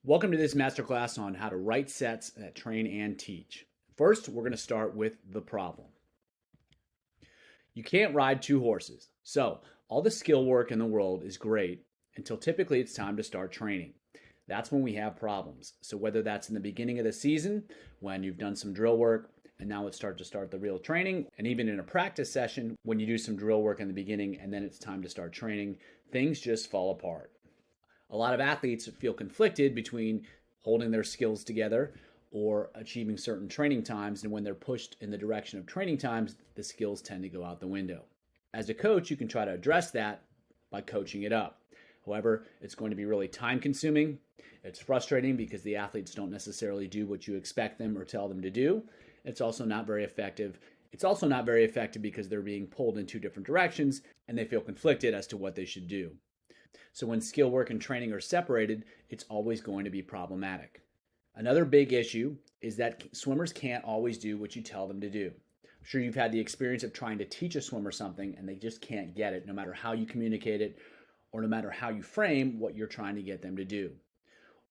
Welcome to this masterclass on how to write sets that train and teach. First, we're going to start with the problem. You can't ride two horses. So, all the skill work in the world is great until typically it's time to start training. That's when we have problems. So, whether that's in the beginning of the season, when you've done some drill work, and now it's to start the real training, and even in a practice session, when you do some drill work in the beginning and then it's time to start training, things just fall apart. A lot of athletes feel conflicted between holding their skills together or achieving certain training times, and when they're pushed in the direction of training times, the skills tend to go out the window. As a coach, you can try to address that by coaching it up. However, it's going to be really time consuming. It's frustrating because the athletes don't necessarily do what you expect them or tell them to do. It's also not very effective. It's also not very effective because they're being pulled in two different directions and they feel conflicted as to what they should do. So when skill work and training are separated, it's always going to be problematic. Another big issue is that swimmers can't always do what you tell them to do. I'm sure you've had the experience of trying to teach a swimmer something and they just can't get it, no matter how you communicate it or no matter how you frame what you're trying to get them to do.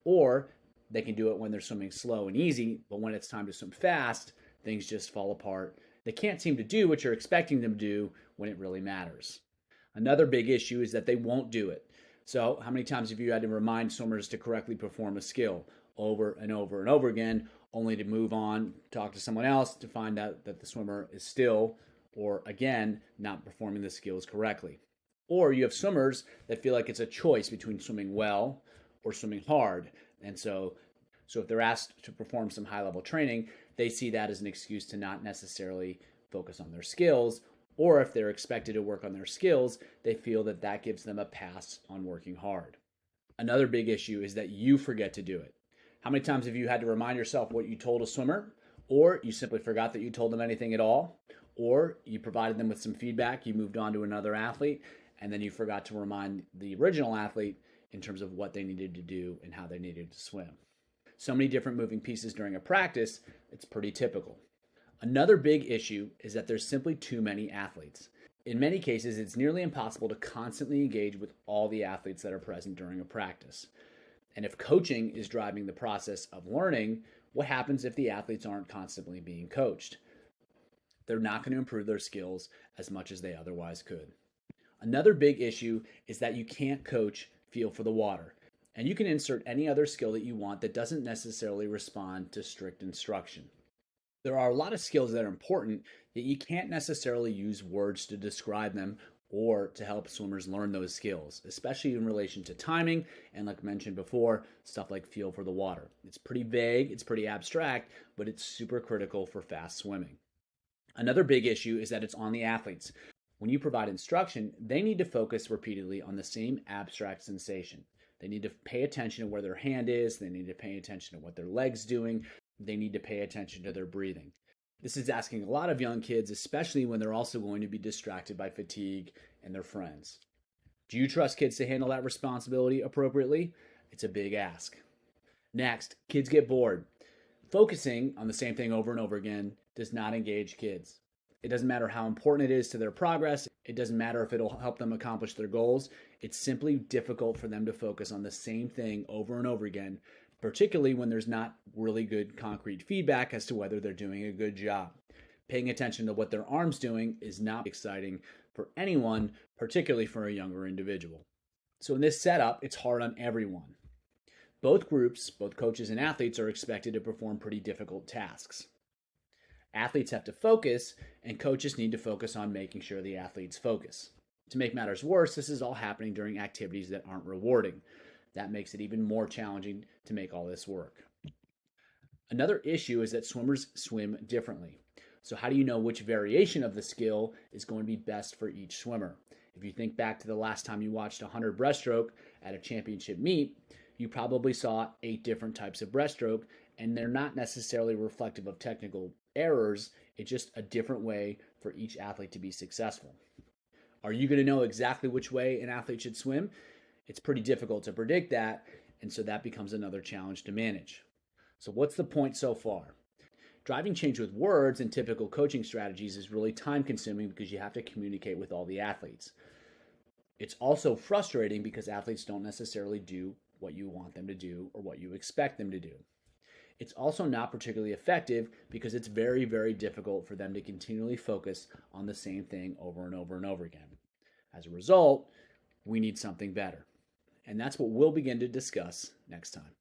Or they can do it when they're swimming slow and easy, but when it's time to swim fast, things just fall apart. They can't seem to do what you're expecting them to do when it really matters. Another big issue is that they won't do it. So how many times have you had to remind swimmers to correctly perform a skill over and over and over again, only to move on, talk to someone else to find out that the swimmer is still, or again, not performing the skills correctly? Or you have swimmers that feel like it's a choice between swimming well or swimming hard. And so if they're asked to perform some high-level training, they see that as an excuse to not necessarily focus on their skills. Or if they're expected to work on their skills, they feel that that gives them a pass on working hard. Another big issue is that you forget to do it. How many times have you had to remind yourself what you told a swimmer? Or you simply forgot that you told them anything at all? Or you provided them with some feedback, you moved on to another athlete, and then you forgot to remind the original athlete in terms of what they needed to do and how they needed to swim. So many different moving pieces during a practice, it's pretty typical. Another big issue is that there's simply too many athletes. In many cases, it's nearly impossible to constantly engage with all the athletes that are present during a practice. And if coaching is driving the process of learning, what happens if the athletes aren't constantly being coached? They're not going to improve their skills as much as they otherwise could. Another big issue is that you can't coach feel for the water. And you can insert any other skill that you want that doesn't necessarily respond to strict instruction. There are a lot of skills that are important, yet you can't necessarily use words to describe them or to help swimmers learn those skills, especially in relation to timing and, like mentioned before, stuff like feel for the water. It's pretty vague, it's pretty abstract, but it's super critical for fast swimming. Another big issue is that it's on the athletes. When you provide instruction, they need to focus repeatedly on the same abstract sensation. They need to pay attention to where their hand is, they need to pay attention to what their leg's doing, they need to pay attention to their breathing. This is asking a lot of young kids, especially when they're also going to be distracted by fatigue and their friends. Do you trust kids to handle that responsibility appropriately? It's a big ask. Next, kids get bored. Focusing on the same thing over and over again does not engage kids. It doesn't matter how important it is to their progress. It doesn't matter if it'll help them accomplish their goals. It's simply difficult for them to focus on the same thing over and over again, particularly when there's not really good concrete feedback as to whether they're doing a good job. Paying attention to what their arm's doing is not exciting for anyone, particularly for a younger individual. So in this setup, it's hard on everyone. Both groups, both coaches and athletes, are expected to perform pretty difficult tasks. Athletes have to focus, and coaches need to focus on making sure the athletes focus. To make matters worse, this is all happening during activities that aren't rewarding. That makes it even more challenging to make all this work. Another issue is that swimmers swim differently. So how do you know which variation of the skill is going to be best for each swimmer? If you think back to the last time you watched a 100 breaststroke at a championship meet, you probably saw 8 different types of breaststroke, and they're not necessarily reflective of technical errors. It's just a different way for each athlete to be successful. Are you going to know exactly which way an athlete should swim? It's pretty difficult to predict that, and so that becomes another challenge to manage. So what's the point so far? Driving change with words and typical coaching strategies is really time consuming because you have to communicate with all the athletes. It's also frustrating because athletes don't necessarily do what you want them to do or what you expect them to do. It's also not particularly effective because it's very, very difficult for them to continually focus on the same thing over and over and over again. As a result, we need something better. And that's what we'll begin to discuss next time.